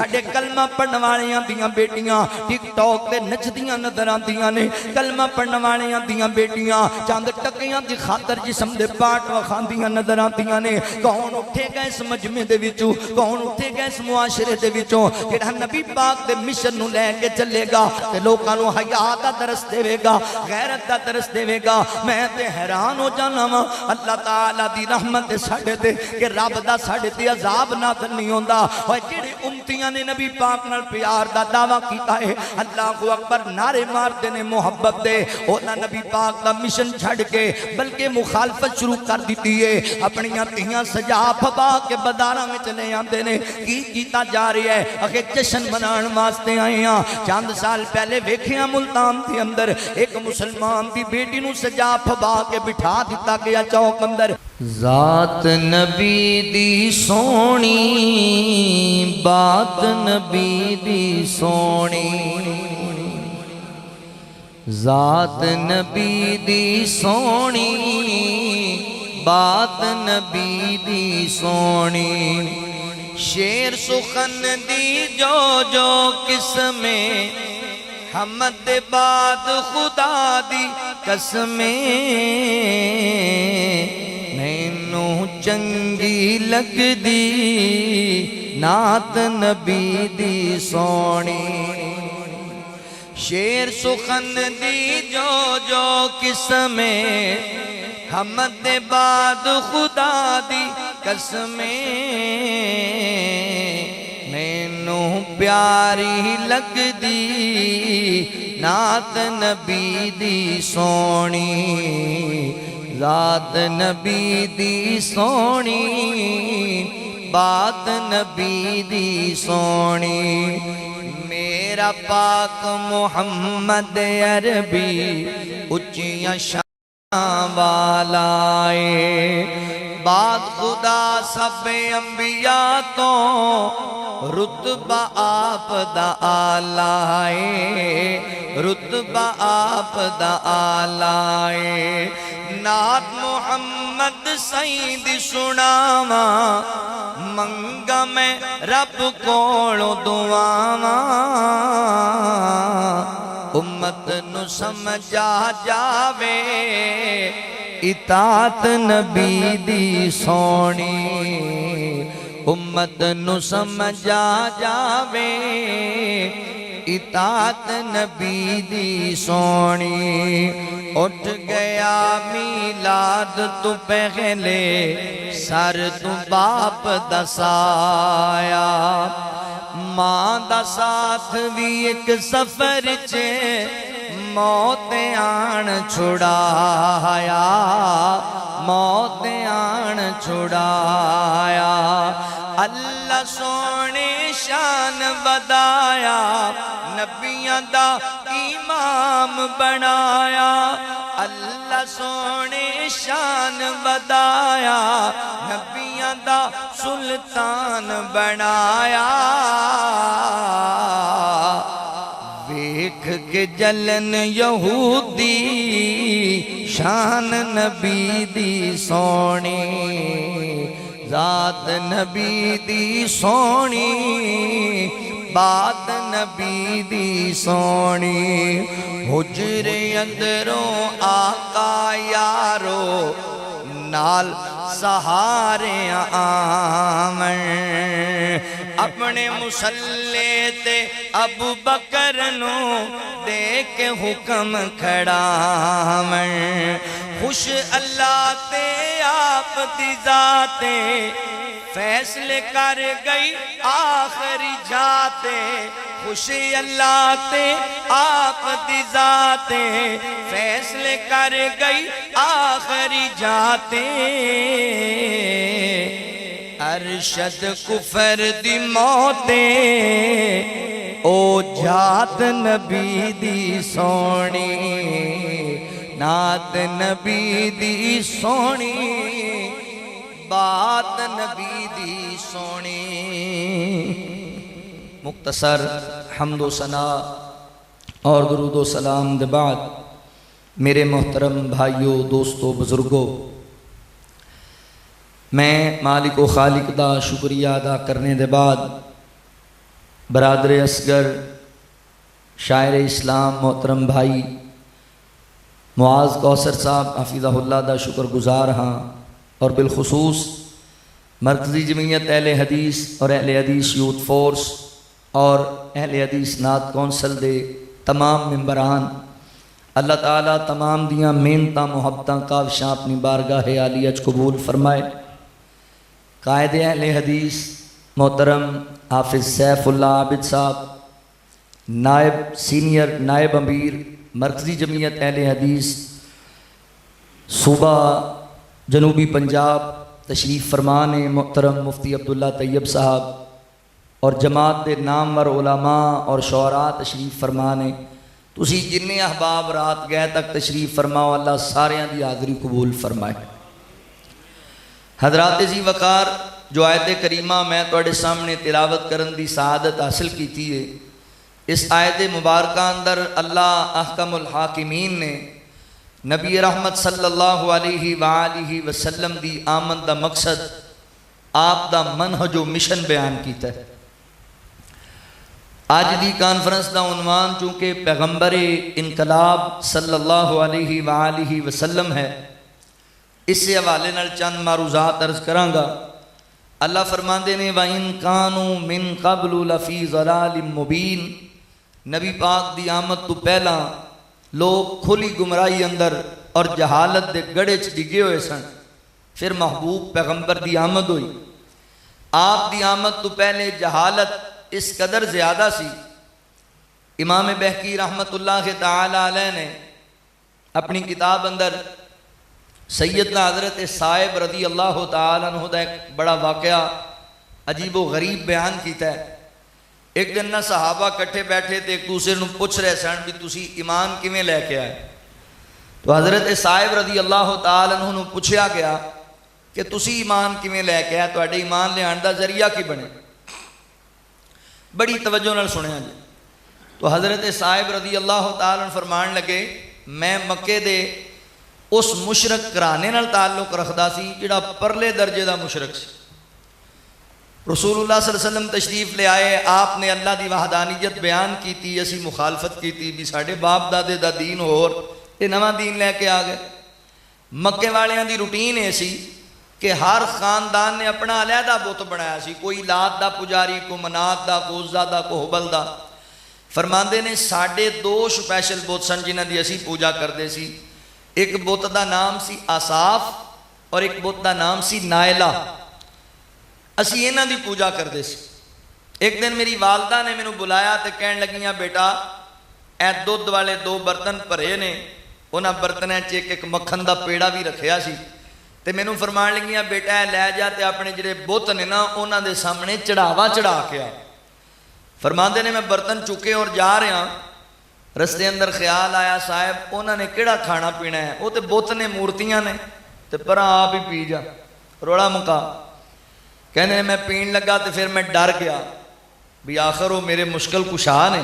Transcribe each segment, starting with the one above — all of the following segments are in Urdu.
ساڈے کلمہ پڑھن والیاں دیاں بیٹیاں ٹک ٹاک تے نچدیاں نظر آندیاں نے کلمہ پڑھن والیاں دیاں بیٹیاں چند ٹکیاں دی خاطر جسم دے پاٹ وکھاندیاں نظر آندیاں نے کون اٹھے گا اس مجمع دے وچوں کون اٹھے گا اس معاشرے دے وچوں جڑا نبی پاک دے مشن نو لے کے چلے گا تے لوکاں نو حیا دا درس دے گا غیرت دا درس دے گا میں تے حیران ہو جانا وا اللہ تعالی دی رحمت ساڈے تے کہ رب دا ساڈے تے عذاب نازل نہیں ہوندا اوے جڑے امتیاں نے نبی پاک نال پیار دا دعویٰ کیتا ہے اللہ اکبر نعرے مارتے نے محبت دے اونا نبی پاک دا مشن چھڑ کے بلکہ مخالفت شروع کر دیتی ہے اپنیاں تیاں سجا پھبا کے بازاراں میں چلے آندے نے کی کیتا جا رہی ہے اگے جشن منان واسطے آئے ہاں چند سال پہلے ویکھیاں ملتان دے اندر ایک مسلمان دی بیٹی نو سجا پھبا کے بٹھا دیتا گیا چوک اندر ذات نبی دی سونی بات نبی دی سونی ذات نبی دی سونی بات نبی دی سونی شیر سخن دی جو قسمیں حمد بعد خدا دی قسمیں مینو چنگی لگ دی نعت نبی دی سونی شیر سخن دی جو قسمیں حمد بعد خدا دی قسمیں مینو پیاری لگ دی نعت نبی دی سونی ذات نبی دی سونی بات نبی دی سونی میرا پاک محمد عربی اچیاں شان والا ہے بعد خدا سب انبیاء تو رتبہ آپ دا آلہ ہے رتبہ آپ دا آلہ ہے نعت محمد سید سناوا منگا میں رب کولو دعاوا امت نو سمجھا جاوے اطاعت نبی دی سونی امت نو سمجھا جاوے اطاعت نبی دی سونی اٹھ گیا میلاد تو پہلے سر تو باپ دسایا ماں دا ساتھ بھی ایک سفر چے موت آن چھڑایا موت آن چھڑایا اللہ سونے شان بدایا نبیاں دا امام بنایا اللہ سونے شان بدایا نبیاں دا سلطان بنایا ویکھ کے جلن یہودی شان نبی دی سونی ذات نبی دی سونی بات نبی دی سونی حجرے اندروں آقا یارو نال سہارے آمن اپنے مسلے تے ابو بکر نو دے کے حکم کھڑا من خوش اللہ تے آپ دی ذاتے فیصلے کر گئی آخری جاتے خوش اللہ تے آپ دی ذاتے فیصلے کر گئی آخری جاتے ارشد کفر دی موتے او جات نبی دی سونی نعت نبی دی سونی بات نبی دی سونی مختصر حمد و ثنا اور درود و سلام دے بعد میرے محترم بھائیوں دوستوں بزرگوں میں مالک و خالق دا شکریہ ادا کرنے دے بعد برادر اصغر شاعر اسلام محترم بھائی معاذ کوثر صاحب حفظہ اللہ دا شکر گزار ہاں، اور بالخصوص مرکزی جمعیت اہل حدیث اور اہل حدیث یوتھ فورس اور اہل حدیث نعت کونسل دے تمام ممبران، اللہ تعالیٰ تمام دیاں محنتاں محبتاں کاوشاں اپنی بارگاہ عالیہ وچ قبول فرمائے۔ قائد اہل حدیث محترم حافظ سیف اللہ عابد صاحب، نائب سینئر نائب امیر مرکزی جمعیت اہل حدیث صوبہ جنوبی پنجاب تشریف فرمان محترم مفتی عبداللہ طیب صاحب، اور جماعت دے نامور علماء اور شعراء تشریف فرمان ہیں۔ تسی جنہیں احباب رات گئے تک تشریف فرماؤ، اللہ ساریاں دی حاضری قبول فرمائے۔ حضرات ذی وقار، جو آیت کریمہ میں تواڈے سامنے تلاوت کرن دی سعادت حاصل کیتی ہے، اس آیت مبارکہ اندر اللہ احکم الحاکمین نے نبی رحمت صلی اللہ علیہ وآلہ وسلم دی آمد دا مقصد، آپ دا منہج و مشن بیان کیتا ہے۔ آج دی کانفرنس دا عنوان چونکہ پیغمبر انقلاب صلی اللہ علیہ وآلہ وسلم ہے، اس سے حوالے نال چند معروضات عرض کراں گا۔ اللہ فرماندے نے وَإِن كَانُوا مِن قَبْلُ لَفِي ضَلَالٍ مُبِينٍ، نبی پاک دی آمد تو پہلا لوگ کھلی گمراہی اندر اور جہالت دے گڑے چ ڈگے ہوئے سن، پھر محبوب پیغمبر دی آمد ہوئی۔ آپ دی آمد تو پہلے جہالت اس قدر زیادہ سی، امام بہقی رحمت اللہ تعالی علیہ نے اپنی کتاب اندر سیدنا حضرت صاحب رضی اللہ تعالیٰ عنہ دا ایک بڑا واقعہ عجیب و غریب بیان کیتا ہے۔ ایک دن نہ صحابہ کٹھے بیٹھے تھے، ایک دوسرے نو پوچھ رہے سن بھی تسی ایمان کیویں لے کے آئے؟ تو حضرت صاحب رضی اللہ تعالیٰ عنہ نو پوچھیا گیا کہ تسی ایمان کیویں لے کے آئے، تواڈے ایمان لے آن دا ذریعہ کی بنے؟ بڑی توجہ نال سنیا جی۔ تو حضرت صاحب رضی اللہ تعالیٰ عنہ فرمان لگے، میں مکے دے اس مشرک کرانے نال تعلق رکھدا سی جڑا پرلے درجے دا مشرک سی۔ رسول اللہ صلی اللہ علیہ وسلم تشریف لے آئے، آپ نے اللہ دی وحدانیت بیان کیتی، اسی مخالفت کیتی بھی ساڈے باپ دادے دا دین ہور تے نواں دین لے کے آ گئے۔ مکے والیاں دی روٹین اے سی کہ ہر خاندان نے اپنا علیحدہ بت بنایا سی، کوئی لات دا پجاری، کوئی منات دا، کوئی عزا دا، کوئی حبل دا۔ فرماندے نے ساڈے دو سپیشل بت سن جنہاں دی اسی پوجا کردے سی، ایک بت دا نام سی آصاف اور ایک بت دا نام سی نائلہ۔ اسی انہاں دی پوجا کردے سی۔ ایک دن میری والدہ نے مینوں بلایا تے کہن لگیاں بیٹا اے دودھ والے دو برتن بھرے نے، انہاں برتناں چ ایک مکھن دا پیڑا بھی رکھیا سی، تے مینوں فرمان لگیاں بیٹا اے لے جا تے اپنے جڑے بت نے نا انہاں دے سامنے چڑھاوا چڑھا کے آ۔ فرماندے نے میں برتن چکے اور جا رہا، رستے اندر خیال آیا صاحب انہاں نے کیڑا کھانا پینا ہے، وہ تے بت نے، مورتیاں نے، تے پراں آپ ہی پی جا، روڑا مکا۔ کہنے میں پین لگا تو پھر میں ڈر گیا بھی آخر وہ میرے مشکل کشا نے،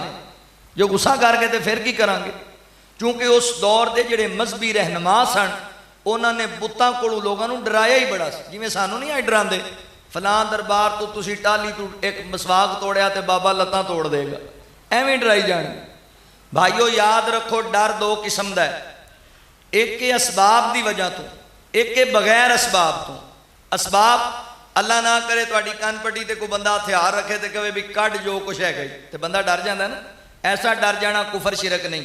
جو غصہ کر کے تو پھر کی کریں گے، چونکہ اس دور دے جڑے مذہبی رہنما سن انہوں نے بتاں کولوں لوگوں ڈرایا ہی بڑا سی، جویں سانوں نہیں آئے ڈراندے فلاں دربار تو تسی ٹالی تو ایک مسواک توڑیا تے بابا لتاں توڑ دے گا، ایویں ڈرائی جانے۔ بھائیو یاد رکھو ڈر دو قسم دا ہے، ایک کے اسباب دی وجہ تو، ایک کے بغیر اسباب تو۔ اسباب اللہ نہ کرے تواڈی کان پٹی تے کوئی بندہ ہتھیار رکھے تے کہے بھی کڈ جو کچھ ہے گئی تے بندہ ڈر جاندا ہے نا، ایسا ڈر جانا کفر شرک نہیں۔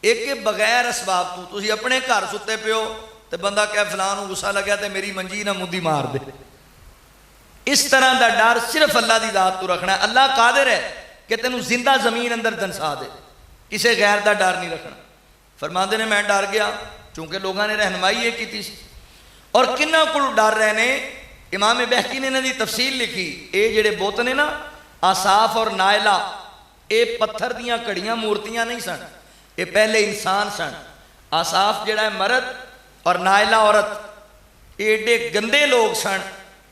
ایک کے بغیر اسباب تو، تسی اپنے گھر ستے پیو تے بندہ کہے فلاں نوں غصہ لگیا تے میری منجی نہ مدی مار دے، اس طرح دا ڈر صرف اللہ دی ذات تو رکھنا ہے۔ اللہ قادر ہے کہ تینوں زندہ زمین اندر دنسا دے، کسے غیر دا ڈر نہیں رکھنا۔ فرماندے نے میں ڈر گیا چونکہ لوگوں نے رہنمائی یہ کی تھی، اور کنہ کول ڈر رہے نے۔ امام بہقی نے انہاں دی تفصیل لکھی، اے جڑے بت نے نا آصاف اور نائلہ، اے پتھر دیاں کڑیاں مورتیاں نہیں سن، اے پہلے انسان سن۔ آصاف جڑا ہے مرد اور نائلہ عورت، ایڈے گندے لوگ سن،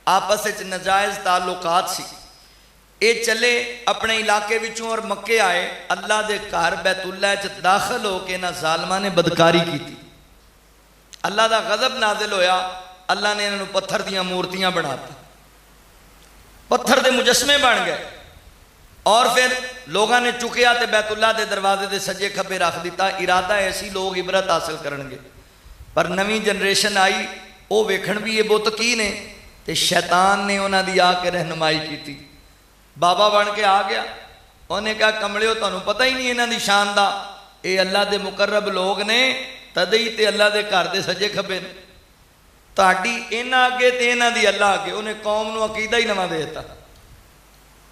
آپس وچ ناجائز تعلقات سی۔ اے چلے اپنے علاقے وچوں اور مکے آئے، اللہ دے گھر بیت اللہ وچ داخل ہو کے انہاں ظالماں نے بدکاری کی تھی، اللہ دا غضب نازل ہویا، اللہ نے انہوں پتھر دیاں مورتیاں بنا دی، پتھر دے مجسمے بن گئے، اور پھر لوگوں نے چکیا تے بیت اللہ دے دروازے دے سجے کھبے رکھ دیتا، ارادہ ایسی لوگ عبرت حاصل کرنگے۔ پر نویں جنریشن آئی، وہ ویکھن بھی یہ بت کی نے، تے شیطان نے انہاں دی آ کے رہنمائی کی تھی۔ بابا بن کے آ گیا، انہیں کہا کمڑیو تانوں پتہ ہی نہیں انہاں دی شان دا، اے اللہ دے مقرب لوگ نے، تدئی تے اللہ دے گھر دے سجے کھبے نے، تہاڈی انہاں اگے تے انہاں دی اللہ اگے۔ انہیں قوم نو عقیدہ ہی نواں دے دیتا،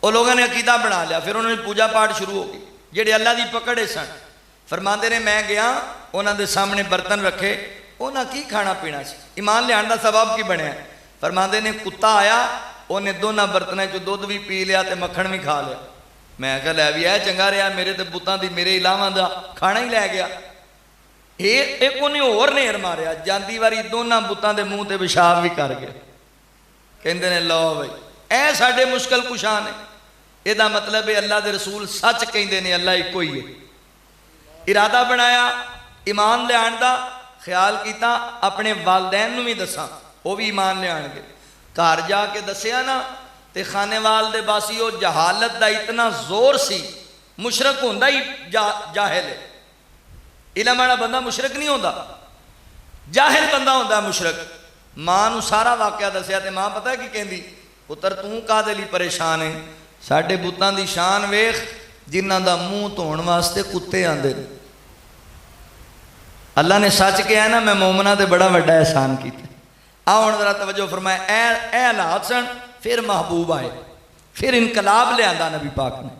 وہ لوگوں نے عقیدہ بنا لیا، پھر انہوں نے پوجا پاٹ شروع ہو گئی۔ جڑے اللہ دی پکڑے سن، فرماندے نے میں گیا انہاں دے سامنے برتن رکھے، انہاں کی کھانا پینا سی، ایمان لے آن دا سبب کی بنیا؟ فرماندے نے کتا آیا، انہیں دونوں برتنیں جو دودھ بھی پی لیا تے مکھن بھی کھا لیا۔ میں کہا لے بھی ہے چنگا رہا، میرے تے بتاں دی میرے علاوہ دا کھانا ہی لے گیا۔ ایک انہیں اور نہر ماریا، جاندی واری دونوں بتاں دے منہ تے پیشاب بھی کر گیا۔ کہندے نے لو بھائی اے ساڈے مشکل کشاں نے، یہ دا مطلب ہے اللہ دے رسول سچ کہندے نے اللہ ایک کوئی ہے۔ ارادہ بنایا ایمان لے آن دا، خیال کیتا اپنے والدین نو بھی دساں وہ بھی ایمان لے آن گے۔ گھر جا کے دسیا نا تے خانے وال دے باسیو جہالت دا اتنا زور سی، مشرک ہوندا ہی جاہل ہے، علم والا بندہ مشرک نہیں ہوندا، جاہل بندہ ہوندا مشرک۔ ماں نو سارا واقعہ دسیا تے ماں پتہ ہے کی کہندی، پتر توں کادے لئی پریشان ہے، ساڈے بتاں دی شان ویکھ جنہاں دا منہ دھون واسطے کتے آندے نے۔ اللہ نے سچ کہا ہے نا میں مومنہ تے بڑا بڑا احسان کیتا۔ آؤ ہن ذرا توجہ فرمایا، اے حالات سن، پھر محبوب آئے، پھر انقلاب لے آندا نبی پاک نے۔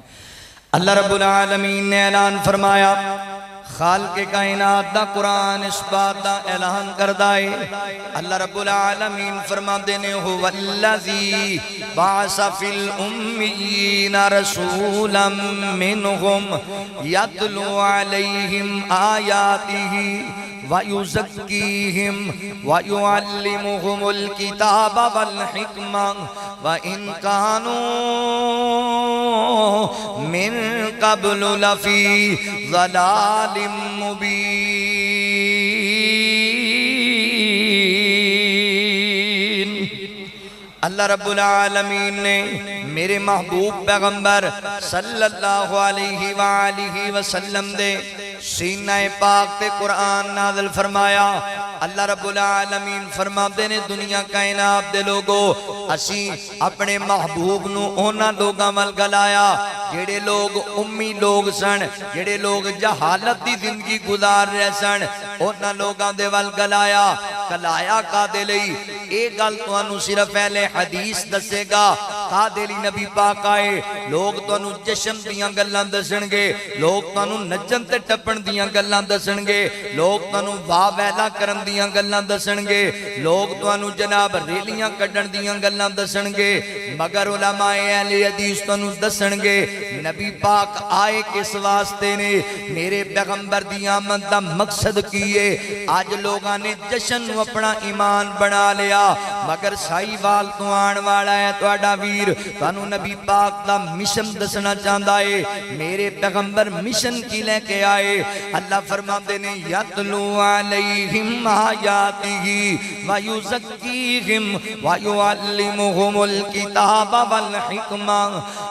اللہ رب العالمین نے اعلان فرمایا، خالق کائنات دا قرآن اس بات دا اعلان کردہ ہے۔ اللہ رب العالمین فرما دینے هو الذی بعث فی الامیین رسولا منہم یتلو علیہم آیاتہ وَيُزَكِّيهِمْ وَيُعَلِّمُهُمُ الْكِتَابَ وَالْحِكْمَةَ وَإِنْ كَانُوا مِنْ قَبْلُ لَفِي ضَلَالٍ مُبِينٍ۔ اللہ رب العالمین نے میرے محبوب پیغمبر صلی اللہ علیہ وآلہ وسلم دے سینہ پاک تے قرآن نازل فرمایا۔ اللہ رب العالمین فرما دینے دنیا کائنات دے لوگو اسی اپنے محبوب نو اونا لوگاں مل گلایا جڑے لوگ امی لوگ سن، جڑے لوگ جہالت دی زندگی گزار رہے سن، اونا لوگاں دے ول گلایا۔ کلایا کا دے لئی ایک گل تو انو صرف پہلے حدیث دسے گا، کا دے لی نبی پاک آئے، لوگ تو انو جشن دیاں گلان دسنگے، لوگ تو انو نجن تے ٹپن دیاں گلان دسنگے، لوگ تو انو واہ ویلا کرن دیاں گلان دسنگے، لوگ تو انو جناب ریلیاں کڈن دیاں گلان دسنگے، مگر علماء اہل حدیث تو انو دسنگے نبی پاک آئے کس واسطے نے، میرے پیغمبر دی آمد دا مقصد کیے۔ آج لوگاں نے جشن اپنا ایمان بنا لیا، مگر سائی وال تو آن والا ہے تو اڈا ویر تو انو نبی پاک دا مشن دسنا چاندہ ہے۔ میرے پیغمبر مشن کی لے کے آئے۔ اللہ فرما دینے یتلو علیہم آیاتہ ویزکیہم ویعلمہم الکتاب والحکمہ۔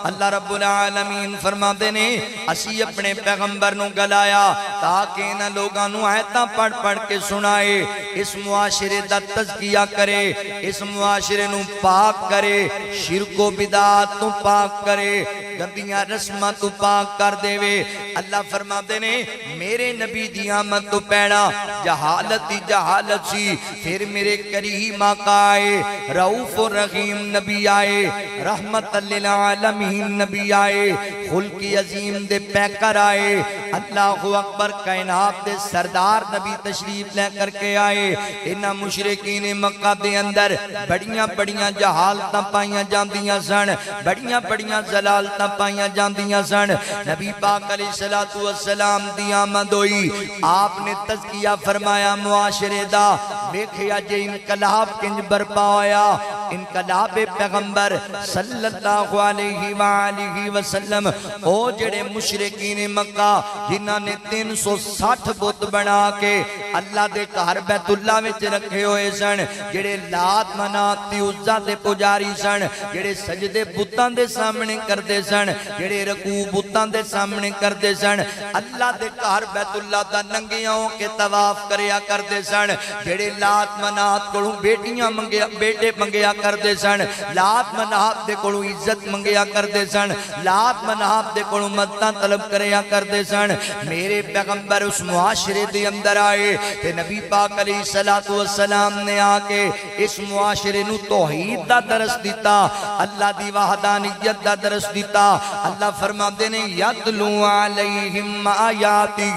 اللہ رب العالمین فرما دینے اسی اپنے پیغمبر نو گلایا تاکہ نہ لوگاں نو آیتاں پڑھ پڑھ کے سنائے، اس معاشرے دا تزکیہ کرے، اس معاشرے نو پاک کرے، شرک و بدعات تو پاک کرے، گندیاں رسمہ تو پاک کر دے وے۔ اللہ فرما دینے میرے نبی دی آمد تو پیڑا جہالت دی جہالت سی، پھر میرے کریم آقا آئے، رؤوف و رحیم نبی آئے، رحمت للعالمین نبی آئے، خلقی عظیم دے پیکر آئے، اللہ اکبر کائنات دے سردار نبی تشریف لے کر کے آئے۔ انہاں مشرکین مکہ دے اندر بڑیاں بڑیاں جہالتاں پائیاں جاندیاں سن، بڑیاں بڑیاں زلالتاں پائیاں جاندیاں سن۔ نبی پاک علیہ السلام دی آمد ہوئی، آپ نے تذکیہ فرمایا معاشرے دا، دیکھیا جے انقلاب کنج برپا ہویا، انقلاب پیغمبر صلی اللہ علیہ وآلہ وسلم او جڑے مشرکین مکہ جنہاں نے 360 بت بنا کے اللہ دے گھر بیت اللہ وچ رکھے ہوئے سن، جڑے لات منات تے عزا دے پجاری سن، جڑے سجدے بتاں دے سامنے کردے سن، جڑے رکوع بتاں دے سامنے کردے سن، اللہ دے گھر بیت اللہ دا ننگیاں ہو کے طواف کریا کردے سن، جڑے لات منات کولوں بیٹیاں منگیا بیٹے منگیا کردے سن، لات منات دے کولوں عزت منگیا کردے سن، لات منات دے کولوں مدداں طلب کریا کردے سن، میرے پیغمبر اس معاشرے دے اندر آئے تے نبی پاک علیہ السلام نے آ کے اس معاشرے نو توحید دا درس دیتا، اللہ دی وحدانیت دا درس دیتا۔ اللہ فرماتے نے یتلو علیہم آیاتہ،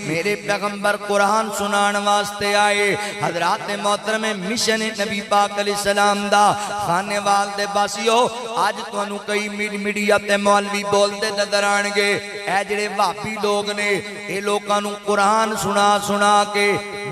میرے پیغمبر قرآن سنان واسطے آئے۔ حضرات محترم مشن نبی پاک علیہ السلام دا خانے والدے باسیو، آج تو انہوں کئی میڈیا تے مولوی بولتے نظر آنگے، اے جڑے واپی لوگ نے اے لوگاں نوں قرآن سنا کے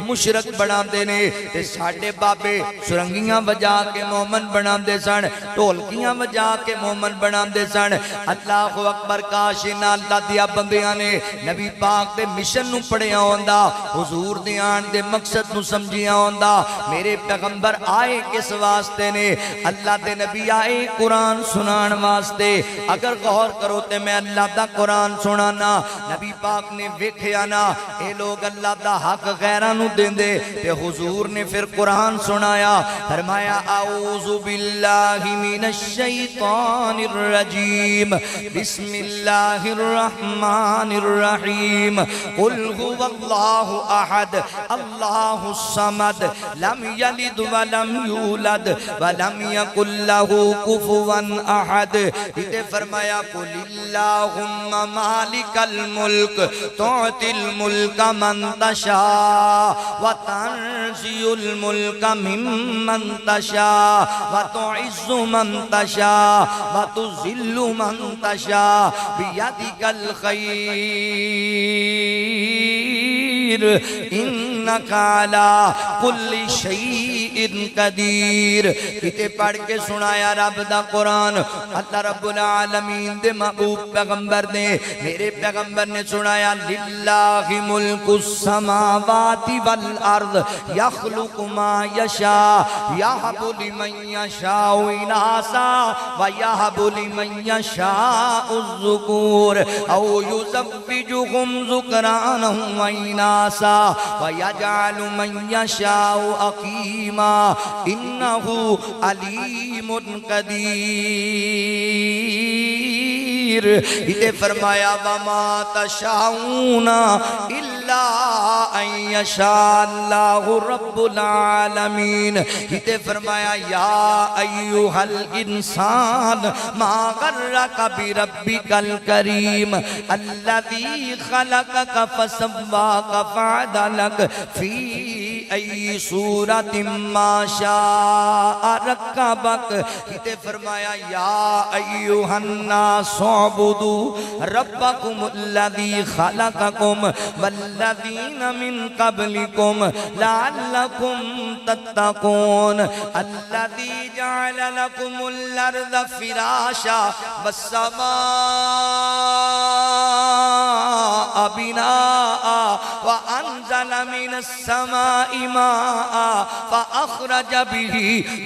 مشرک بنا دینے، تے ساڑھے بابے سرنگیاں بجا کے مومن بنا دے سن، ٹولکیاں بجا کے مومن بنا دے سن۔ اللہ اکبر، کاشنا اللہ دیا بندیاں نے نبی پاک دے مشن نو پڑھیا ہوندا، حضور دیان دے مقصد نو سمجھیا ہوندا۔ میرے پیغمبر آئے کس واسطے نے؟ اللہ دے نبی آئے قرآن سنان واسطے۔ اگر غور کرو تے میں اللہ دا قرآن سنانا، نبی پاک نے ویکھیا نا اے لوگ اللہ دا حق غیرہ نو دیں دے، تے حضور نے پھر قرآن سنایا، فرمایا اعوذ باللہ من الشیطان الرجیم، بسم اللہ الرحمن الرحیم، قل هو اللہ احد اللہ الصمد لم یلد ولم یولد ولم یکن له کفوا احد۔ یہ فرمایا قل اللہم مالک الملک تعطی الملک من تشاء وتنزع الملک ممن تشاء وتعز من تشاء وتذل من تشاء بیدک الخیر انک علی کل شیء قدیر۔ کتے پڑھ کے سنایا رب دا قرآن، اللہ رب العالمین دے محبوب پیغمبر نے، میرے پیغمبر نے سنایا للہ ملک السماوات والارض یخلق ما یشاء یہب لمن یشاء اناسا ویہب لمن یشاء الذکور او یزوجہم ذکرانا واناسا ویجعل من یشاء عقیما انہ علیم قدیر۔ یہ فرمایا وما تشاؤون الا ان یشاء اللہ رب العالمین۔ یہ فرمایا یا ایوہا الانسان ما غرک بربک الکریم الذی خلقک فسواک فعدلک فی ای صورت ما شاء رکبک۔ یہ فرمایا یا ایوہا الناس اعبدوا ربکم الذی خلقکم والذین من قبلکم لعلکم تتقون الذی جعل لکم الارض فراشا والسماء بناء وانزل من السماء ماء فاخرج به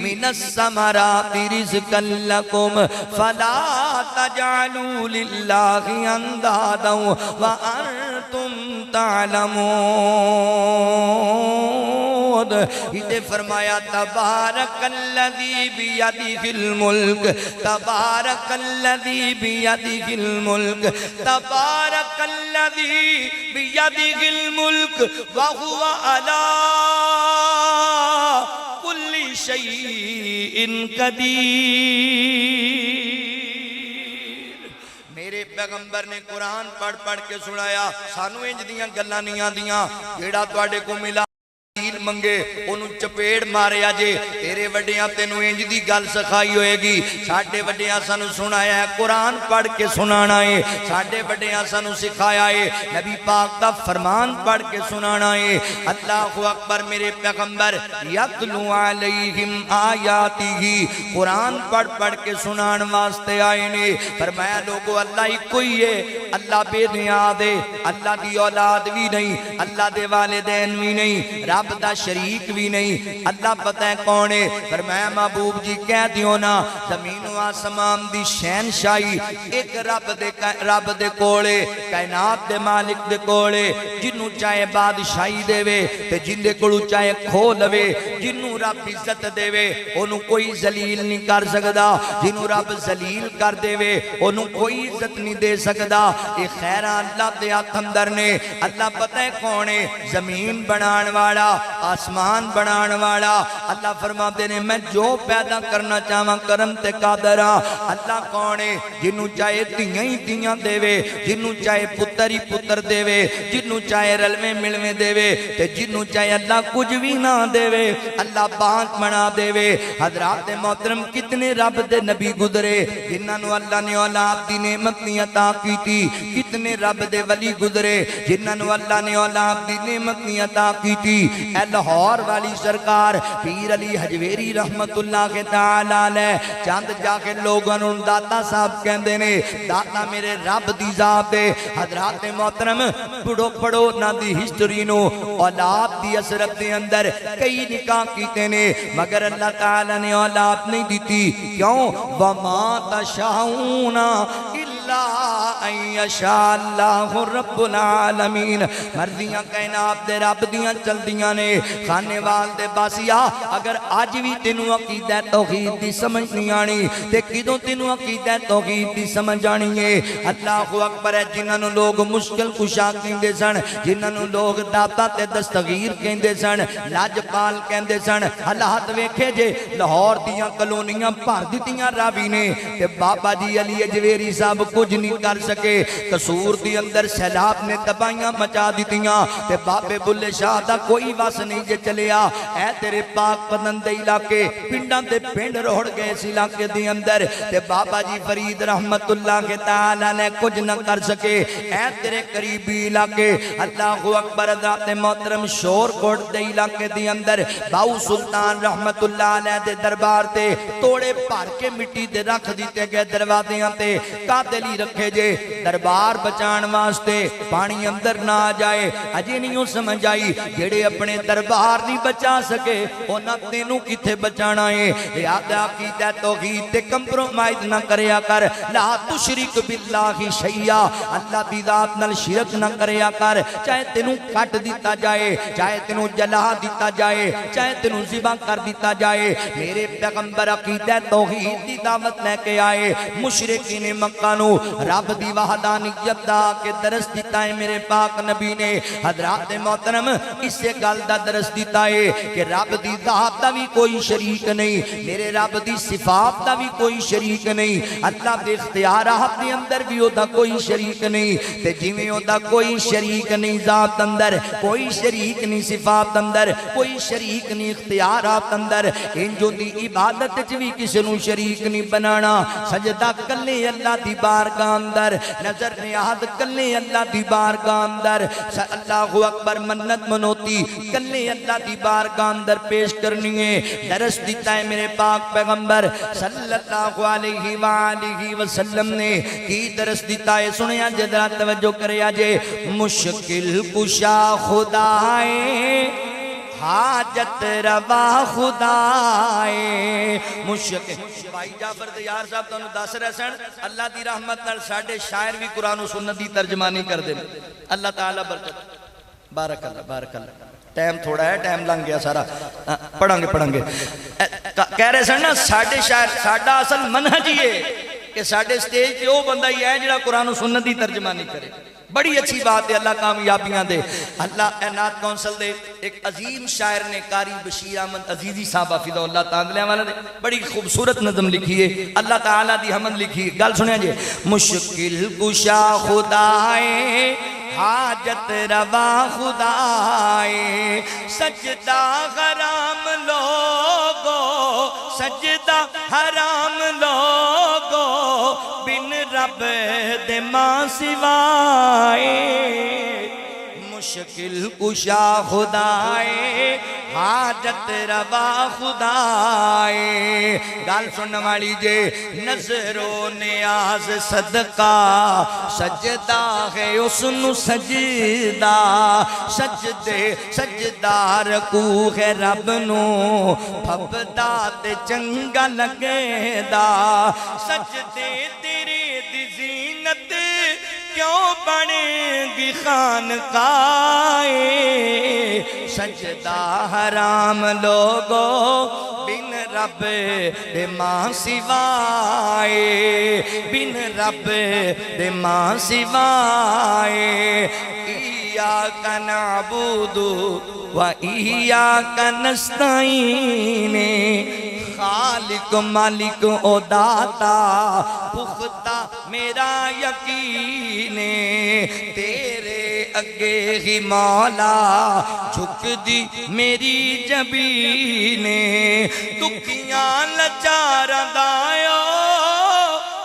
من الثمرات رزقا لکم فلا تجعلوا للہ اندادا وانتم تعلمون۔ یہ فرمایا تبارک الذی بیدہ الملک، تبارک الذی بیدہ الملک، تبارک الذی بیدہ الملک وہو علی کل شیء قدیر۔ میرے پیغمبر نے قرآن پڑھ کے سنایا، سانو انج دیاں گلاں نہیں آندیاں، جیڑا تواڈے کو ملا منگے انہوں چپیڑ ماریا جے تیرے وڈیاں تینوں انج دی گل سکھائی ہوئے گی ساڈے وڈیاں سانو سنایا ہے قرآن پڑھ کے سنانا ہے ساڈے وڈیاں سانو سکھایا ہے نبی پاک دا فرمان پڑھ کے سنانا ہے اللہ اکبر میرے پیغمبر یتلو علیہم آیاتی قرآن پڑھ پڑھ کے سنان واسطے آئے نے فرمایا لوگو اللہ ہی کوئی ہے اللہ بے نیاز ہے اللہ دی اولاد بھی نہیں اللہ دے والدین بھی نہیں رب دا شریک بھی نہیں اللہ پتہ ہے کون ہے فرمایا محبوب جی کہہ دیو نا زمین و آسمان دی شہنشاہی ایک رب دے کولے کائنات دے مالک دے کولے جنوں چاہے بادشاہی دے وے تے جن دے کولو چاہے کھو لوے جنوں رب عزت دے وے انہوں کوئی ذلیل نہیں کر سکدا جنوں رب ذلیل کر دے وے انہوں کوئی عزت نہیں دے سکدا یہ خیرہ اللہ دے ہاتھ اندر نے اللہ پتہ ہے کون ہے زمین بنان والا آسمان بنان والا اللہ فرماتے نے میں جو پیدا کرنا چاہاں کرم تے قادرہ اللہ کون ہے جنوں چاہے تیاں ہی تیاں دے وے جنوں چاہے پتر ہی پتر دے وے جنوں چاہے رلوے ملوے دے وے تے جنوں چاہے اللہ کچھ بھی نہ دے وے اللہ بانک بنا دے وے حضرات محترم کتنے رب دے نبی گزرے جنہاں نو اللہ نے اولاد دی نعمت نہیں عطا کی تھی کتنے رب دے ولی گزرے جنہاں نو اللہ نے اولاد دی نعمت نہیں عطا کی تھی اے لاہور والی سرکار پیر علی حجویری رحمت اللہ کے تعالی علیہ چاند جا کے لوگوں نے داتا صاحب کہندے نے داتا میرے رب دی ذات دے حضرات محترم پڑھو نا دی ہسٹری نو اولاد دی اثرت دے اندر کئی نکاح کیتے نے مگر اللہ تعالی نے اولاد نہیں دیتی کیوں وَمَا تَشَاءُونَ إِلَّا أَن يَشَاءَ اللَّهُ رَبُّ الْعَالَمِينَ مرضیاں کائنات دے رب دیاں چل دیاں نے خانے وال دے باسیا اگر آج بھی تینوں عقیدہ توحید دی سمجھ نہیں آنی تے کدوں تینوں عقیدہ توحید دی سمجھ آنی ہے اللہ اکبر ہے جنہاں لوگ مشکل کشا کہندے سن جنہاں لوگ داتا تے دستگیر کہندے سن لاجپال کہندے سن حالات ویکھے جے لاہور دیاں کلونیاں بھر دتیاں راوی نے تے بابا جی علی اجویری صاحب کچھ نہیں کر سکے قصور دی اندر سیلاب نے تباہیاں مچا دتیاں تے بابے بلے شاہ دا کوئی واس نہیں جے چلیا اے تیرے پاک پتن دے علاقے پنڈاں دے پنڈ روڑ گئے اس علاقے دے اندر تے بابا جی فرید رحمت اللہ کے تعالی نے کچھ نہ کر سکے اے تیرے قریبی علاقے اللہ اکبر ذات محترم شور کوٹ دے علاقے دے اندر باؤ سلطان رحمت اللہ علیہ دے دربار تے توڑے پار کے مٹی دے رکھ دیتے گئے دروازیاں تے قاتلی رکھے جے دربار بچان واسطے پانی اندر نہ جائے اجے نہیں سمجھ آئی جڑے اپنے دربار نہیں بچا سکے انہاں تینوں کتھے بچانا ہے یاد عقیدہ توحید تے کمپرومائز نہ کریا کر لا تشرک باللہ شیئا اللہ دی ذات نال شرک نہ کریا کر چاہے تینوں کٹ دیتا جائے چاہے تینوں جلا دیتا جائے چاہے تینوں ذبح کر دیتا جائے میرے پیغمبر عقیدہ توحید دی دعوت لے کے آئے مشرکین مکہ نو رب دی وحدانیت دا کے درس دیتا ہے میرے پاک نبی نے حضرات محترم اس سے گل دا درس دیتا ہے کہ رب دی ذات دا بھی کوئی شریک نہیں میرے رب دی صفات دا بھی کوئی شریک نہیں اللہ دے اختیارات دے اندر بھی ہوتا کوئی شریک نہیں تے جویں ہوتا کوئی شریک نہیں ذات اندر کوئی شریک نہیں صفات اندر کوئی شریک نہیں اختیارات اندر ان جو دی عبادت چ بھی کسی نو شریک نہیں بنانا سجدہ کلے اللہ دی بارگاہ اندر نظر نیاز کلے اللہ دی بارگاہ اندر اللہ اکبر منت منوتی کلے اللہ دی بارگاہ اندر پیش کرنی ہے درس دیتا ہے میرے پاک پیغمبر صلی اللہ علیہ وآلہ وسلم نے کی درس دیتا ہے سنیا جدرا توجہ کریا جے مشکل کشا خدائے حاجت روا خدائے مشکل بھائی جعفر دیار صاحب تو دس رہے سن اللہ دی رحمت نال ساڑھے شاعر بھی قرآن و سنت دی ترجمانی کر دیں اللہ تعالیٰ برکت بارک اللہ ٹائم تھوڑا ہے ٹائم لنگ گیا سارا پڑھیں گے کہہ رہے سن نا ساڑھے شاعر ساڑھا اصل منہج ہی ہے کہ ساڑھے سٹیج پہ وہ بندہ ہی ہے جڑا قرآن و سنت دی ترجمانی کرے بڑی اچھی بات ہے اللہ کامیابیاں دے اللہ اعنات کونسل دے ایک عظیم شاعر نے قاری بشیر احمد عزیزی صاحب حفظہ اللہ تعالیٰ والا نے بڑی خوبصورت نظم لکھی ہے اللہ تعالیٰ دی حمد لکھی ہے گل سنیں جے مشکل کشا خدائے حاجت روا خدائے سجدہ حرام لوگو سجدہ حرام لوگو بن رب دے ماں سوائے مشکل کشا خدائے حاجت روا خدائے گال سننے والی جے نظر و نیاز صدقہ سجدہ ہے اسنو سجدہ سجدے سجدہ رکوع ہے رب نو پھبدا تے چنگا لگے دا سجدے تیرے دی زینت کیوں بنے گی خانقاہ سجدہ حرام لوگو بن رب دے ماں سوائے بن رب دے ماں سوائے ایاک نعبد و ایاک نستعین خالق مالک او داتا پختہ میرا یقین تیرے اگے ہی مولا جھک دی میری جبین دکھیاں لچار دایو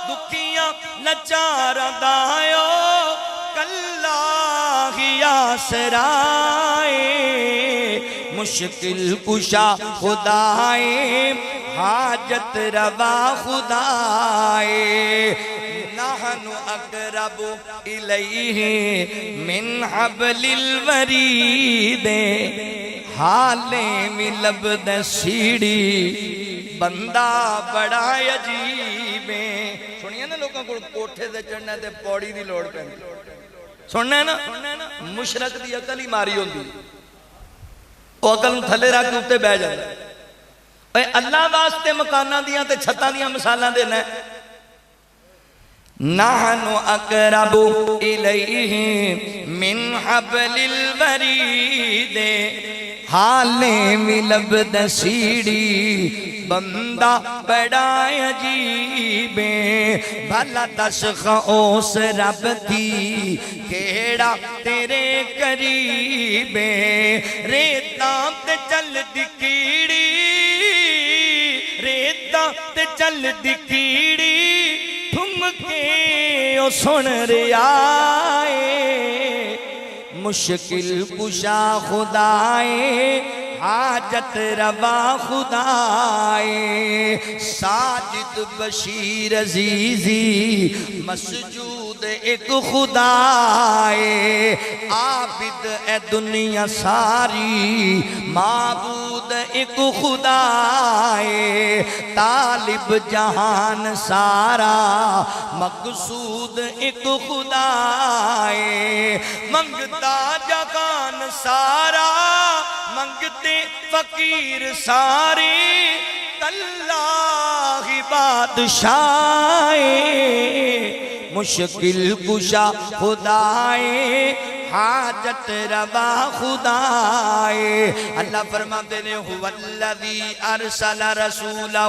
دکھیاں لچار دایو کلا ہی آسرائے مشکل کشا خدائے حاجت روا خدائے نحن اقرب الیہ من حبل الورید حالیں میں لبد سیڑھی بندہ بڑا عجیب سنیے نا لوگوں کو کوٹھے دے چڑھنے دے پوڑی دی لوڑ پہ سننے نا مشرق دی عقل ہی ماری ہوندی وہ عقل تھلے رکھ کے اتے بہ جائے اے اللہ واسطے مکانہ دیاں تے چھتاں دیاں مثالہ دینا ہے نحن اقرب الیہ من حبل الورید حالیں میں لبد سیڑھی بندہ بڑا عجیب بھلا تشخ اوس رب تھی کیڑا تیرے قریب ریتاں تے چل دی کیڑی ریتاں تے چل دی کیڑی کے او سن ریائے مشکل کشا خدائے حاجت روا خدائے ساجد بشیر عزیزی مسجود ایک خدائے عابد اے دنیا ساری معبود ایک خدائے طالب جہان سارا مقصود ایک خدائے منگتا جہان سارا منگتے فقیر ساری اللہ بادشاہ مشکل کشا خدائے حاجت روا خدائے اللہ فرماتے ہیں والذی ارسل رسولہ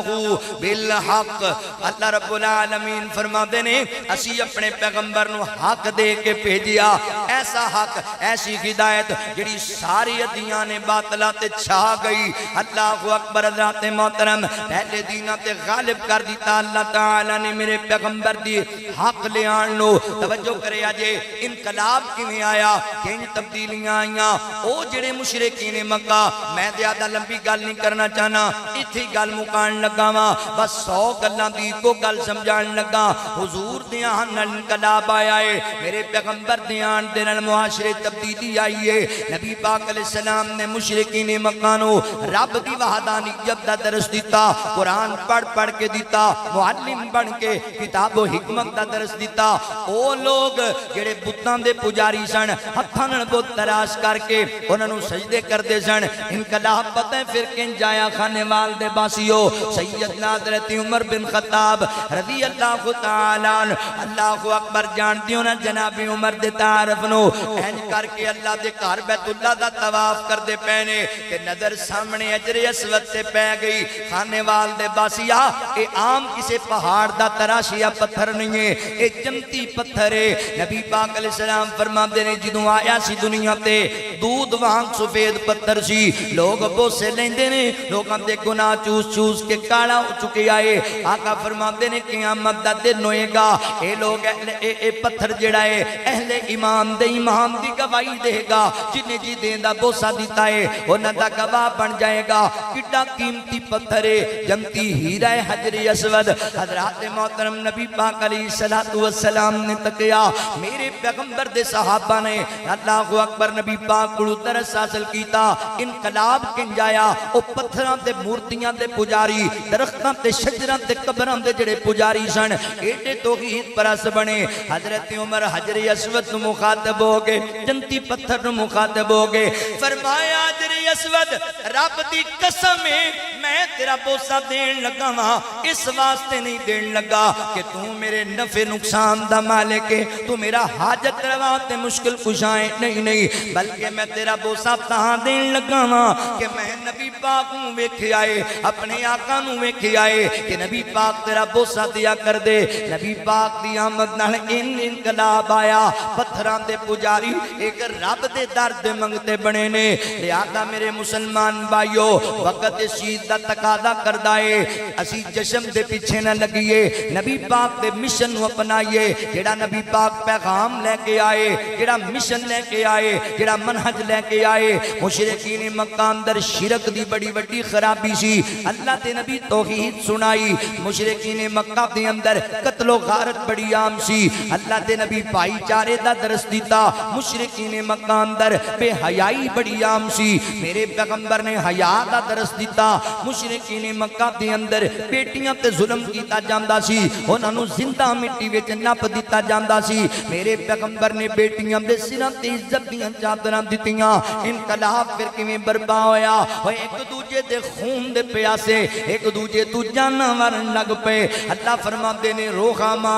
بالحق اللہ رب العالمین فرماتے ہیں اسی اپنے پیغمبر نو حق دے کے بھیجیا ایسا حق ایسی ہدایت جڑی ساری ادیان باطلات چھا گئی اللہ اکبر حضرات محترم پہلے دینات غالب کر دیتا اللہ تعالی نے میرے پیغمبر دی حق لے آن لو توجہ کرے آجے انقلاب کی میں آیا کہ ان تبدیلیاں آئیاں او جڑے مشرقین مکہ میں زیادہ لمبی گل نہیں کرنا چاہنا اتھی گل مکان لگا ماں بس 100 گلاں دی کو گل سمجھان لگا حضور دیان انقلاب آیا ہے میرے پیغمبر دیان دینال معاشرے تبدیلی آئی ہے نبی پاک علیہ السلام نے مشرقین مکہ نو رب دی وحدانیت دا درس دیتا قرآن پڑھ کے دیتا معلم بن کے کتاب و حکمت دا درس دیتا او لوگ جڑے بتان دے پجاری سن ہتھاں بت تراش کر کے انہاں نو سجدے کردے سن انقلاب پتہ پھر کن جایا خانے وال دے باسیو سیدنا حضرت عمر بن خطاب رضی اللہ تعالی عنہ اللہ اکبر جانتی ہو نا جناب عمر دے تعارف نو مسلمانوں اینج کر کے اللہ دے گھر بیت اللہ دا طواف کردے پینے کہ نظر سامنے حجر اسود سے پہ گئی خانے وال دے باسیا اے عام کسے پہاڑ دا تراشیا پتھر نہیں ہے اے جنتی پتھر ہے نبی پاک علیہ السلام فرما دے نے جدوں آیا سی دنیا تے دودھ وانگ سفید پتھر سی لوگ بوسے لیندے نے لوگاں دے گناہ چوس چوس کے کالا ہو چکے آئے آقا فرما دے نے قیامت دا دن ہوئے گا اے لوگ اے پتھر جڑا ہے اہل ایمان دے ایمان دی گواہی دے گا جنہیں جی دین دا بوسا دیتا ہے انہاں دا گواہ بن جائے گا کڈا قیمتی پتھر ہے جنتی ہیرہ حجر اسود حضرات محترم نبی پاک علیہ السلام نے تکیا میرے پیغمبر دے صحابہ نے اللہ اکبر نبی پاک کو درس حاصل کیتا انقلاب کن جایا او پتھران تے مورتیاں تے پجاری درختان تے شجران تے قبران تے جڑے پجاری سن ایڈے توحید پرس بنے حضرت عمر حجر اسود مخاطب ہو گئے جنتی پتھر مخاطب ہو گئے فرمایا حجر اسود رب دی قسم ہے میں تیرا بوسا دین لگا وہاں اس واسطے نہیں دین لگا کہ تو میرے نفع نقصان دا مالک ہے تو میرا حاجت رواتے مشکل کشائیں نہیں بلکہ میں تیرا بوسا تہاں دین لگا وہاں کہ میں نبی پاک نو ویکھے آئے اپنے آقا نو ویکھے آئے کہ نبی پاک تیرا بوسا دیا کر دے نبی پاک دی آمد نال انقلاب آیا پتھران دے پجاری ایک رب دے درد منگتے بنے نے لہذا میرے مسلمان بھائیو وقت شید دا تقاضا کردائے اسی جشم دے پیچھے نہ لگیے نبی پاک دے مشن نو اپنائیے جڑا نبی پاک پیغام لے کے آئے جڑا مشن لے کے آئے جڑا منہج لے کے آئے مشرکین مکہ اندر شرک دی بڑی بڑی خرابی سی اللہ دے نبی توحید سنائی مشرکین مکہ دے اندر قتل و غارت بڑی عام سی اللہ دے نبی بھائی چارے دا درس دیتا مشرکین مکہ اندر بے حیائی بڑی عام سی میرے پیغمبر نے حیا دا درس دیتا مشرکین مکہ دے اندر بیٹیاں تے ظلم کیتا جاندہ سی انہاں نو زندہ مٹی وچ نپ دیتا جاندہ سی میرے پیغمبر نے بیٹیاں دے سراں تے عزت دیاں چادراں دتیاں انقلاب پھر کیویں برپا ہویا او ایک دوجے دے خون دے پیاسے ایک دوجے تو جاناں مارن لگ پے اللہ فرماندے نے روحما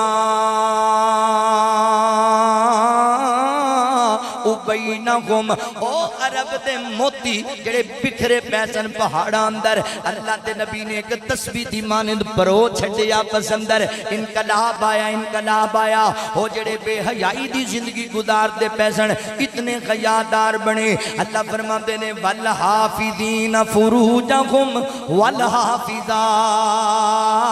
بینہم او عرب دے موتی جڑے بکھرے پیسن پہاڑا اندر اللہ دے نبی نے ایک تسبیح دی مانند پرو چھڑیا پسندر انقلاب آیا ہو جڑے بے حیائی دی زندگی گزار دے پیسن اتنے غیادار بنے اللہ فرماتے نے والحافظین فروجہم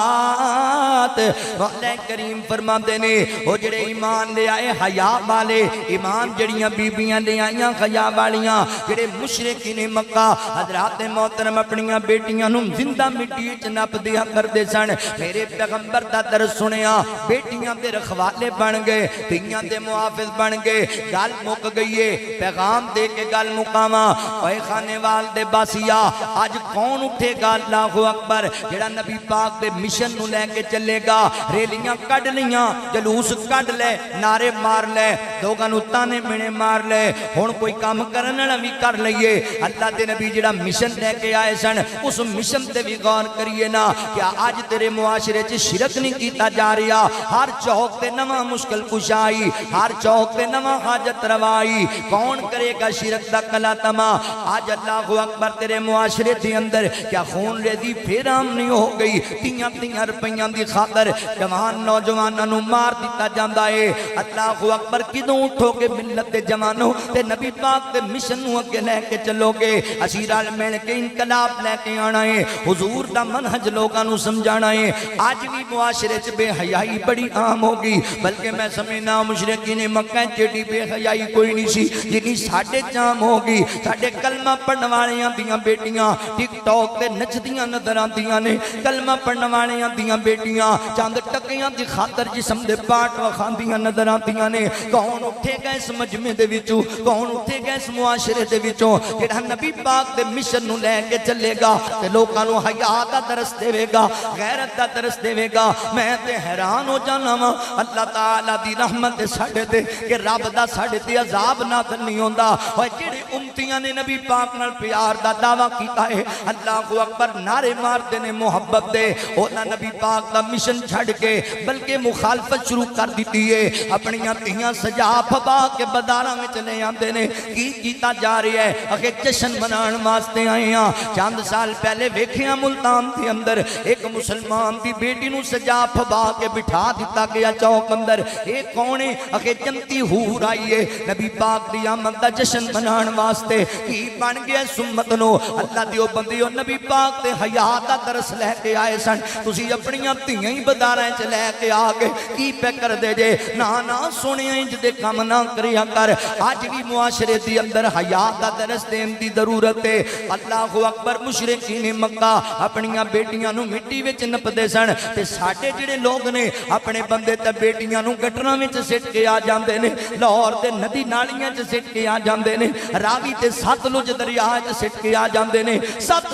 والحافظات مولا کریم فرماتے نے ہو جڑے ایمان لے آئے حیا والے ایمان جڑیاں بیبیاں لے آئیاں خیا والیاں جڑے مشرکین مکہ حضرات محترم اپنیاں بیٹیاں نوں زندہ مٹی وچ نپ دیا کردے سن میرے پیغمبر دا درس سنیا بیٹیاں دے رکھوالے بن گئے دھیاں دے محافظ بن گئے گل مک گئی ہے پیغام دے کے گل مکاواں اوے خانے وال دے باسیا اج کون اٹھے گا اللہ اکبر جڑا نبی پاک دے مشن نو لے کے چلے گا ریلیاں کڈ لیاں جلوس کڈ لے نعرے مار لے لوگاں نوں تانے منے مار لے ہن کوئی کام کرن والا وی کر لئیے اللہ دے نبی جڑا مشن لے کے آئے سن اس مشن تے بھی غور کریے نا کیا آج تیرے معاشرے چ شرک نہیں کیتا جا رہا ہر چوک تے نواں مشکل کشائی ہر چوک تے نواں حاجت روائی کون کرے گا شرک دا کلا تما آج اللہ اکبر تیرے معاشرے دے اندر کیا خون ریزی پھر عام نہیں ہو گئی تیاں روپیاں دی خاطر جوان نوجواناں نوں مار دیتا جاندا ہے اللہ اکبر کدوں اٹھو گے ملت دے جوانوں تے نبی پاک دے مشن نوں اگے لے کے چلو گے اسی رل مل کے انقلاب لے کے آنا ہے حضور دا منہج لوگاں نوں سمجھانا ہے آج بھی معاشرے چ بے حیائی بڑی عام ہوگی بلکہ میں سمجھنا مشرکین مکہ جڑی بے حیائی کوئی نہیں سی جنی ساڈے عام ہوگی ساڈے کلمہ پڑھن والیاں دیاں بیٹیاں ٹک ٹاک تے نچدیاں نظر آندیاں نے کلمہ پڑھن والیاں دیاں بیٹیاں چند ٹکیاں دی خاطر جسم دے پاٹ وکھاندیاں نظر آندیاں نے کون اٹھے گا اس مجمع دے وچوں کون اٹھے گا اس معاشرے دے وچوں جڑا نبی پاک دے مشن نوں لے کے چلے گا تے لوکاں نوں حیا دا درس دے گا غیرت دا درس دے گا میں تے حیران ہو جانا وا اللہ تعالی دی رحمت ساڈے تے کہ رب دا ساڈے تے عذاب نازل نہیں ہوندا اوے جڑے امتیاں نے نبی پاک نال پیار دا دعویٰ کیتا ہے اللہ اکبر نعرے مار دے نے محبت دے انہاں نبی پاک دا مشن مشن چھڑ کے بلکہ مخالفت شروع کر دیتی ہے اپنی تیاں سجا پھبا کے بداراں میں چلے آندے نے کی کیتا جا رہی ہے اکھے جشن منان واسطے آئے ہیں چند سال پہلے ویکھیاں ملتان دے اندر ایک مسلمان دی بیٹی نو سجا پھبا کے بٹھا دیتا گیا چوک اندر ایک کونے اکھے جنتی ہور آئی ہے نبی پاک دی آمد دا جشن منان واسطے کی بن گیا سمت نو اللہ دیو بندیو نبی پاک تے حیات دا درس لے کے آئے سن تسی اپنیاں تیاں ہی بداراں چ لے کے آگے کی پہ کر دے جے نا سونے انج دے کام نہ کریا کر آج بھی معاشرے دی اندر حیات دا درس دین دی ضرورت ہے اللہ اکبر مشرکین مکہ اپنیاں بیٹیاں نو مٹی وچ نپدے سن تے ساڈے جڑے لوگ نے اپنے بندے تے بیٹیاں نو گٹراں وچ سٹ کے آ جاندے نے لاہور دے ندی نالیاں چ سٹ کے آ جاندے نے راوی تے ستلج دریا چ سٹ کے آ جاندے نے سات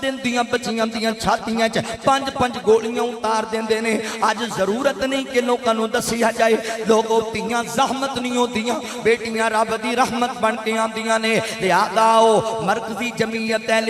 دن دیاں بچیاں دیاں چھاتیاں چ پنج گولیاں اتار دیندے نے اج ضرورت نہیں کہ لوکاں نو دسیا جائے لوگوں تیاں زحمت نہیں ہوندیاں بیٹیاں رب دی رحمت بن کے آندیاں نے لہذا او مرکزی جمعیت اہل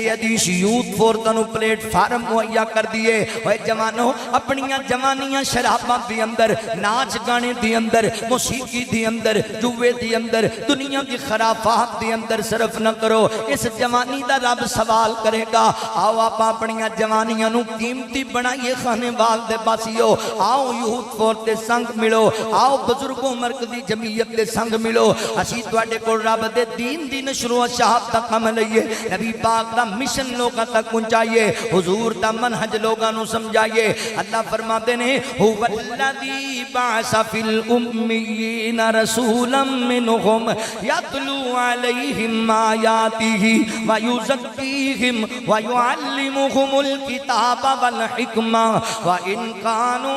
حدیث یوتھ فور تانوں پلیٹ فارم مہیا کر دیے اوے جوانو اپنیاں جوانیاں شراباں دے اندر ناچ گانے دے اندر موسیقی دے اندر جوے دے اندر دنیا کی خرافات دے اندر صرف نہ کرو اس جوانی دا رب سوال کرے گا آؤ آپ اپنیاں جوانیاں نو قیمتی بنائیے خانے وال دے باسیو آؤ یوتھ فور تے سنگ ملو آؤ بزرگوں مرکزی جمعیت دے سنگ ملو اسی تواڈے کول رب دے دین دی نشر و اشاعت دا کم لئیے نبی پاک دا مشن لوگاں تک پہنچائیے حضور دا منہج لوگاں نو سمجھائیے اللہ فرماتے نے هو الذی بعث فی الامین رسولا منہم یتلو علیہم آیاتہ ویزکیہم ویعلمہم الکتاب والحکمہ وَإِن كَانُوا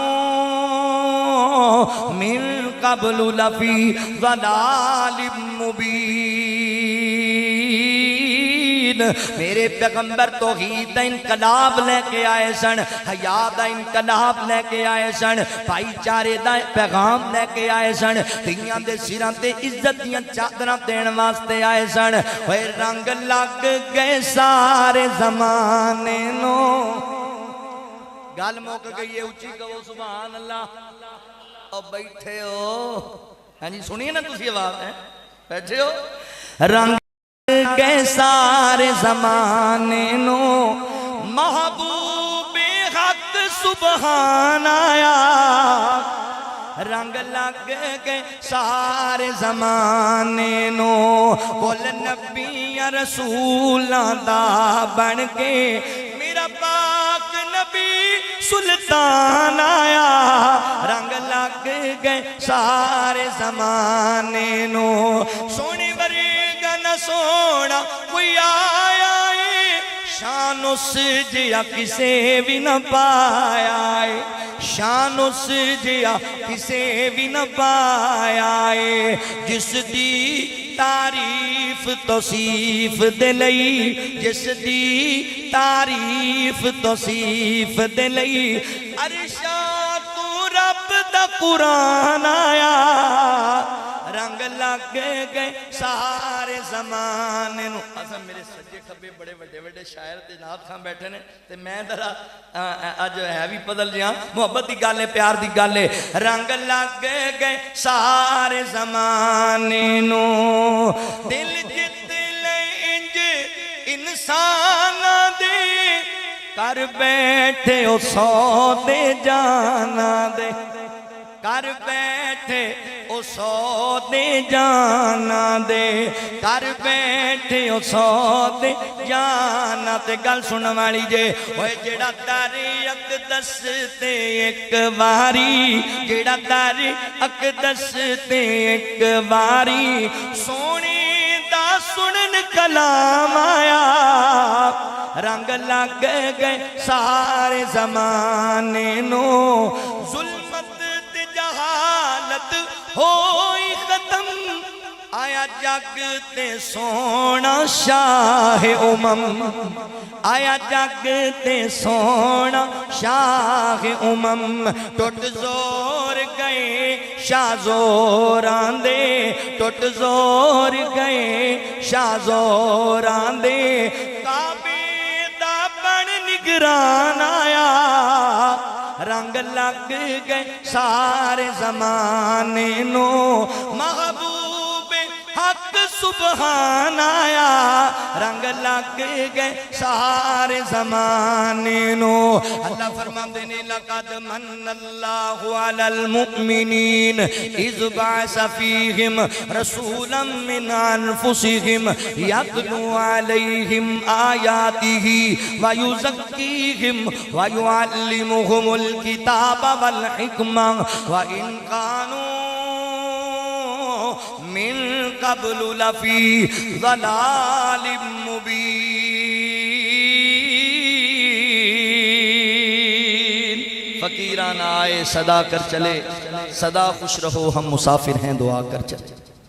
مِن قَبْلُ لَفِي ضَلَالٍ مُبِينٍ میرے پیغمبر توحید دا انقلاب لے کے آئے سن حیا دا انقلاب لے کے آئے سن بھائی چارے دا پیغام لے کے آئے سن دیاں دے سراں تے عزت دیاں چادراں دین واسطے آئے سن اوے رنگ لگ گئے سارے زمانے نو گال موقع گئی ہے اچھی کہو سبحان اللہ اب بیٹھے ہو ہاں جی سنیے نا تسی آواز ہے بیٹھے ہو رنگ گئے سارے زمانے نو محبوب حق سبحان آیا رنگ لگ گئے سارے زمانے نو بول نبی یا رسول دا بن کے میرا پاک نبی سلطان آیا رنگ لگ گئے سارے زمانے نو سونے ورگا نہ سونا کوئی آیا ہے شان اس جیا کسے بھی نہ پایا ہے شان اس جیا کسے بھی نہ پایا ہے جس دی تعریف توصیف دے لئی جس دی تعریف توصیف دے لئی ارشاد رب دا قرآن آیا رنگ لگ گئے سارے زمانے نو اصلا میرے سجے کھبے بڑے بڑے بڑے شاعر تے نعت خان بیٹھے نے تے میں ذرا اج ہے بھی بدل جاں محبت دی گل ہے پیار دی گل ہے رنگ لگ گئے سارے زمانے نو دل جت لے انج انسان دے کر بیٹھے او سو دے جانا دے کر بیٹھے او سو دے جانا دے کر بیٹھے او سو دے جانا تے گل سن والی جے اوے جیڑا تاری اقدس تے ایک باری جیڑا تاری اقدس تے ایک باری سونی دا سنن کلام آیا رنگ لگ گئے سارے زمانے نو ظلمت تے جہالت ہوئی ختم آیا جگ تے سونا شاہ امم آیا جگ تے سونا شاہ امم ٹوٹ زور گئے شاہ زوران دے ٹوٹ زور گئے شاہ زوران دے کعبے دا بن گران آیا رنگ لگ گئے سارے زمانے نو محبوب حق سبحان آیا رنگ لگ گئے سارے زمانے نو اللہ فرماندے نے لقد من اللہ علی المؤمنین اذ بعث فیہم رسولا من انفسہم یتلو علیہم آیاتہ ویزکیہم ویعلمہم الکتاب والحکمہ وإن کانوا من قبل لفی ضلال مبین فقیران آئے صدا کر چلے صدا خوش رہو ہم مسافر ہیں دعا کر چلے